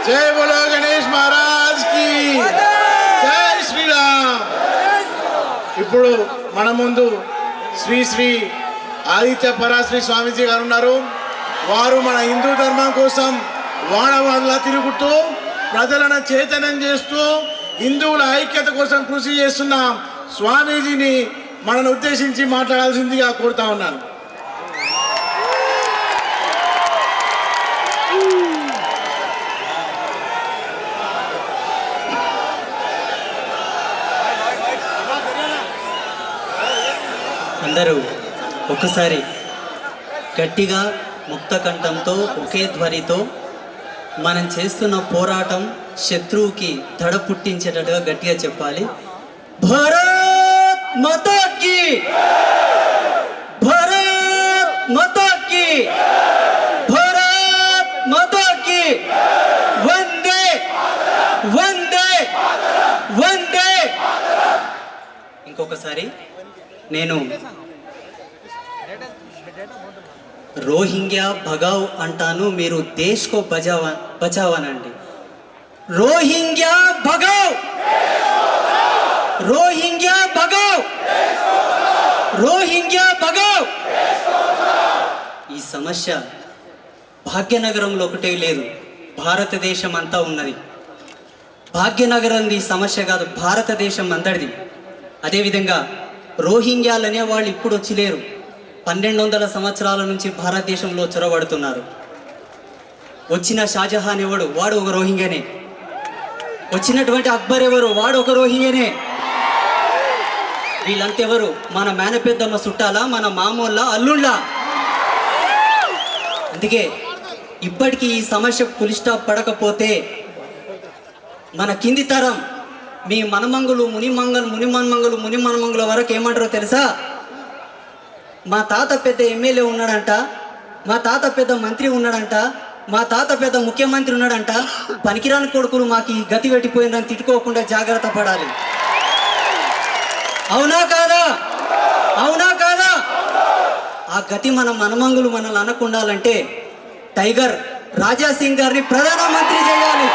జై బోలో గణేష్ మహారాజ్ కి జై శ్రీరామ్. ఇప్పుడు మన ముందు శ్రీ శ్రీ ఆదిత్య పరాశ్రీ స్వామీజీ గారు ఉన్నారు. వారు మన హిందూ ధర్మం కోసం వాడవాడలా తిరుగుతూ ప్రజలను చైతన్యం చేస్తూ హిందువుల ఐక్యత కోసం కృషి చేస్తున్న స్వామీజీని మనను ఉద్దేశించి మాట్లాడాల్సిందిగా కోరుతా ఉన్నాను. అందరూ ఒక్కసారి గట్టిగా ముక్త కంఠంతో ఒకే ధ్వనితో మనం చేస్తున్న పోరాటం శత్రువుకి దడ పుట్టించేటట్టుగా గట్టిగా చెప్పాలి. భారత్ మాతా కీ, భారత్ మాతా కీ, భారత్ మాతా కీ, వందే వందే వందే. ఇంకొకసారి నేను రోహింగ్యా భగావ్ అంటాను, మీరు దేశ్ కో బచావనండి. రోహింగ్యా భగావ్, రోహింగ్యా భగావ్, రోహింగ్యా భగావ్. ఈ సమస్య భాగ్యనగరంలో ఒకటే లేదు, భారతదేశం అంతా ఉన్నది. భాగ్యనగరంది సమస్య కాదు, భారతదేశం అంతటిది. అదేవిధంగా రోహింగ్యాలు అనే వాళ్ళు ఇప్పుడు వచ్చి లేరు, 1200 సంవత్సరాల నుంచి భారతదేశంలో చొరబడుతున్నారు. వచ్చిన షాజహాన్ ఎవడు, వాడు ఒక రోహింగ్యనే. వచ్చినటువంటి అక్బర్ ఎవరు, వాడు ఒక రోహింగ్యనే. వీళ్ళంతెవరు, మన మేనపెద్దమ్మ చుట్టాలా, మన మామూళ్ళ అల్లుళ్ళ. అందుకే ఇప్పటికీ ఈ సమస్యకు ఫుల్ స్టాప్ పడకపోతే మన కింది తరం, మీ మనమంగులు మునిమన్మంగుల వరకు ఏమంటారో తెలుసా? మా తాత పెద్ద ఎమ్మెల్యే ఉన్నాడంట, మా తాత పెద్ద మంత్రి ఉన్నాడంట, మా తాత పెద్ద ముఖ్యమంత్రి ఉన్నాడంట, పనికిరాని కొడుకులు మాకు ఈ గతి పెట్టిపోయిందని తిట్టుకోకుండా జాగ్రత్త పడాలి. అవునా కాదా? అవునా కాదా? ఆ గతి మన మనమంగులు మనల్ని అనకుండాలంటే టైగర్ రాజా సింగ్ గారిని ప్రధానమంత్రి చేయాలి.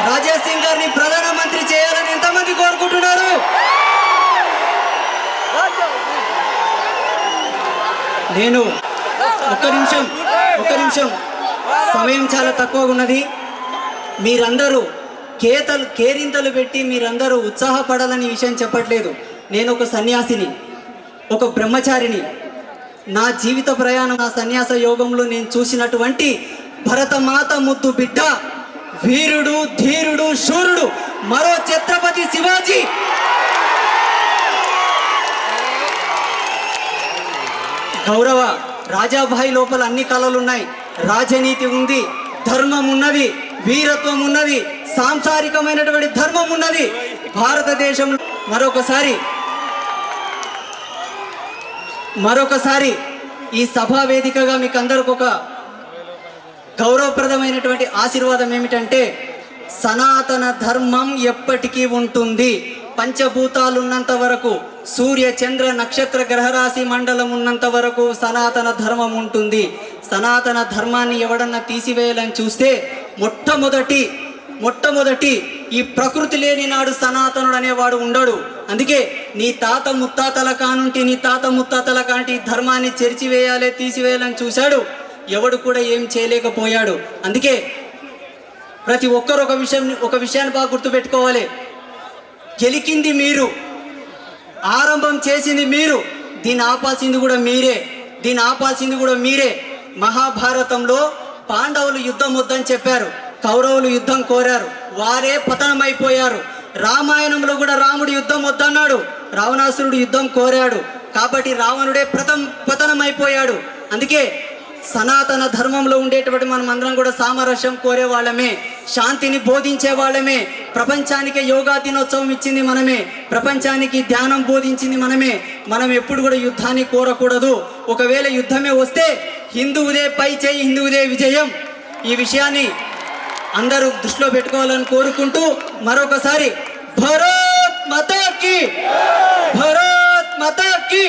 రాజా సింగ్ గారిని ప్రధానమంత్రి చేయాలని ఎంతమంది కోరుకుంటున్నారు? నేను ఒక్క నిమిషం సమయం చాలా తక్కువగా ఉన్నది. మీరందరూ కేరింతలు పెట్టి మీరందరూ ఉత్సాహపడాలని విషయం చెప్పట్లేదు. నేను ఒక సన్యాసిని, ఒక బ్రహ్మచారిని. నా జీవిత ప్రయాణం, నా సన్యాస యోగంలో నేను చూసినటువంటి భరతమాత ముద్దు బిడ్డ, వీరుడు, ధీరుడు, శూరుడు, మరో ఛత్రపతి శివాజీ. గౌరవ రాజాభాయి లోపల అన్ని కళలు ఉన్నాయి. రాజనీతి ఉంది, ధర్మం ఉన్నది, వీరత్వం ఉన్నది, సాంసారికమైనటువంటి ధర్మం ఉన్నది భారతదేశంలో. మరొకసారి ఈ సభా వేదికగా మీకు అందరికి ఒక గౌరవప్రదమైనటువంటి ఆశీర్వాదం ఏమిటంటే, సనాతన ధర్మం ఎప్పటికీ ఉంటుంది. పంచభూతాలు ఉన్నంత వరకు, సూర్య చంద్ర నక్షత్ర గ్రహరాశి మండలం ఉన్నంత వరకు సనాతన ధర్మం ఉంటుంది. సనాతన ధర్మాన్ని ఎవడన్నా తీసివేయాలని చూస్తే మొట్టమొదటి ఈ ప్రకృతి లేని నాడు సనాతనుడు అనేవాడు ఉండడు. అందుకే నీ తాత ముత్తాతల కాంటి ధర్మాన్ని చెరిచివేయాలి, తీసివేయాలని చూశాడు. ఎవడు కూడా ఏం చేయలేకపోయాడు. అందుకే ప్రతి ఒక్కరు ఒక విషయాన్ని బాగా గుర్తుపెట్టుకోవాలి. గెలికింది మీరు, ఆరంభం చేసింది మీరు, దీన్ని ఆపాల్సింది కూడా మీరే. మహాభారతంలో పాండవులు యుద్ధం వద్దని చెప్పారు, కౌరవులు యుద్ధం కోరారు, వారే పతనమైపోయారు. రామాయణంలో కూడా రాముడు యుద్ధం వద్దన్నాడు, రావణాసురుడు యుద్ధం కోరాడు, కాబట్టి రావణుడే పతనమైపోయాడు. అందుకే సనాతన ధర్మంలో ఉండేటువంటి మనం అందరం కూడా సామరస్యం కోరే వాళ్ళమే, శాంతిని బోధించే వాళ్ళమే. ప్రపంచానికి యోగా దినోత్సవం ఇచ్చింది మనమే, ప్రపంచానికి ధ్యానం బోధించింది మనమే. మనం ఎప్పుడు కూడా యుద్ధాన్ని కోరకూడదు. ఒకవేళ యుద్ధమే వస్తే హిందువుదే పై చేయి, హిందువుదే విజయం. ఈ విషయాన్ని అందరూ దృష్టిలో పెట్టుకోవాలని కోరుకుంటూ మరొకసారి భారత్ మాతా కీ, భారత్ మాతా కీ.